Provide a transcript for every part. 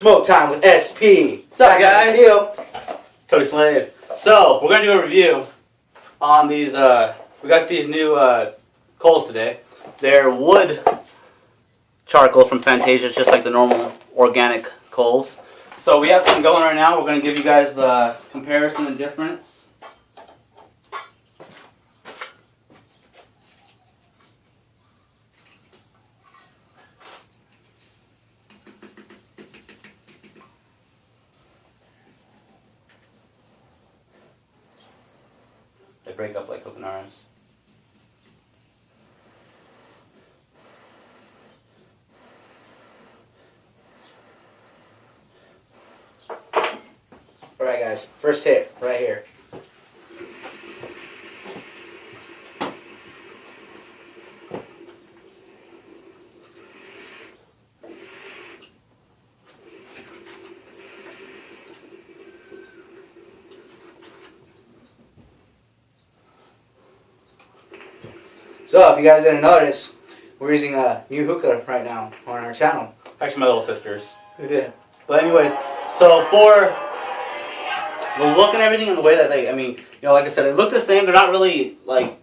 Smoke time with SP. What's up, guys? Cody Slade. So, we're going to do a review on these, we got these new coals today. They're wood charcoal from Fantasia, just like the normal organic coals. So we have some going right now. We're going to give you guys the comparison and difference. They break up like coconuts. Alright guys, first hit right here. So, if you guys didn't notice, we're using a new hookah right now on our channel. Actually, my little sisters. Who did? But anyways, so for the look and everything and the way that they, I mean, you know, like I said, they look the same. They're not really, like,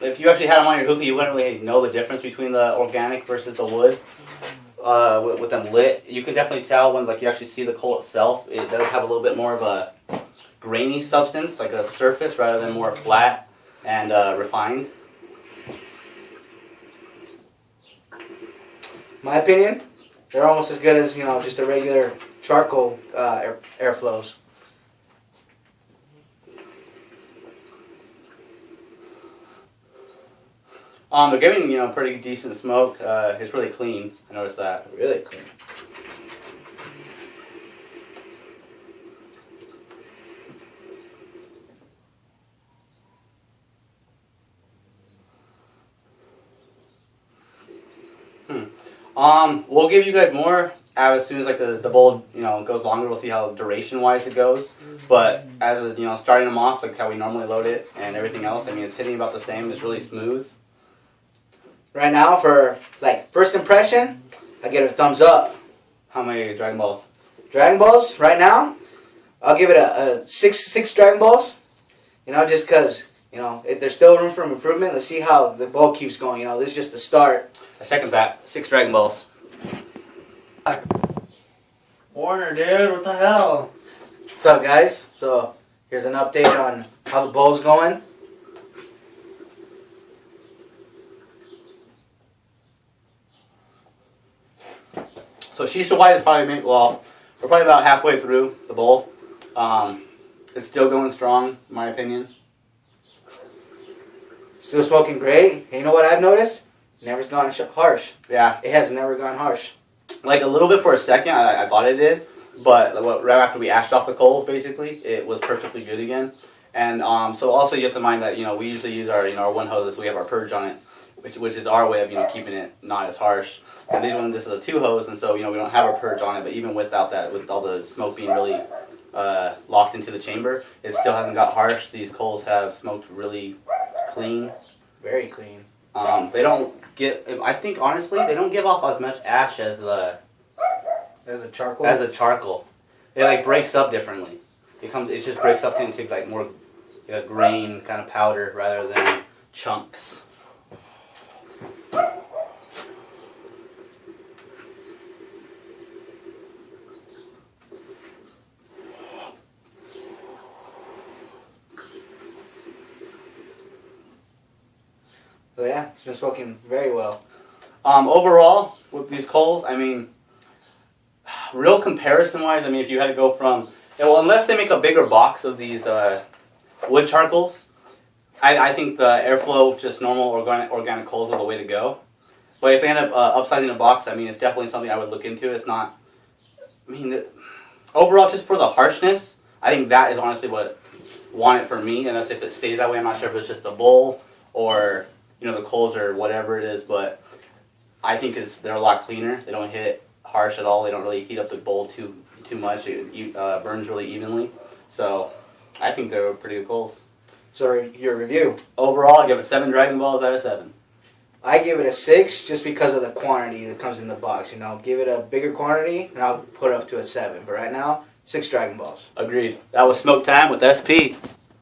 if you actually had them on your hookah, you wouldn't really know the difference between the organic versus the wood with them lit. You can definitely tell when, like, you actually see the coal itself. It does have a little bit more of a grainy substance, like a surface, rather than more flat and refined. My opinion, they're almost as good as, you know, just a regular charcoal airflows. They're giving, you know, pretty decent smoke. It's really clean. I noticed that. Really clean. We'll give you guys more as soon as like the bowl, you know, goes longer. We'll see how duration wise it goes. But as you know, starting them off like how we normally load it and everything else, I mean, it's hitting about the same. It's really smooth. Right now, for like first impression, I get a thumbs up. How many Dragon Balls? Dragon Balls right now, I'll give it a six Dragon Balls. You know, just because, you know, if there's still room for improvement, let's see how the bowl keeps going. You know, this is just the start. I second that. 6 Dragon Balls. Warner, dude, what the hell? What's up, guys? So here's an update on how the bowl's going. So Shisha White is probably, well, we're probably about halfway through the bowl. It's still going strong, in my opinion. Still smoking great. And you know what I've noticed? Never gone harsh. Yeah. It has never gone harsh. Like a little bit for a second, I thought it did, but right after we ashed off the coals, basically, it was perfectly good again. And so also you have to mind that, you know, we usually use our, you know, our one hose, so we have our purge on it, which is our way of, you know, keeping it not as harsh. And these ones, this is a 2 hose, and so, you know, we don't have our purge on it, but even without that, with all the smoke being really locked into the chamber, it still hasn't got harsh. These coals have smoked really clean. Very clean. They don't get, I think honestly, they don't give off as much ash as the charcoal. As a charcoal. It like breaks up differently. It just breaks up into like more like a grain kind of powder rather than chunks. So yeah, it's been smoking very well. Overall, with these coals, I mean, real comparison-wise, I mean, if you had to go from, well, unless they make a bigger box of these wood charcoals, I think the airflow, just normal organic coals are the way to go. But if they end up upsizing the box, I mean, it's definitely something I would look into. It's not, I mean, overall, just for the harshness, I think that is honestly what want it for me, and that's if it stays that way. I'm not sure if it's just the bowl or, you know, the coals or whatever it is, but I think they're a lot cleaner. They don't hit harsh at all. They don't really heat up the bowl too much. It burns really evenly. So I think they're pretty good coals. So your review. Overall, I give it 7 Dragon Balls out of 7. I give it a 6 just because of the quantity that comes in the box. You know, give it a bigger quantity, and I'll put it up to a 7. But right now, 6 Dragon Balls. Agreed. That was Smoke Time with SP.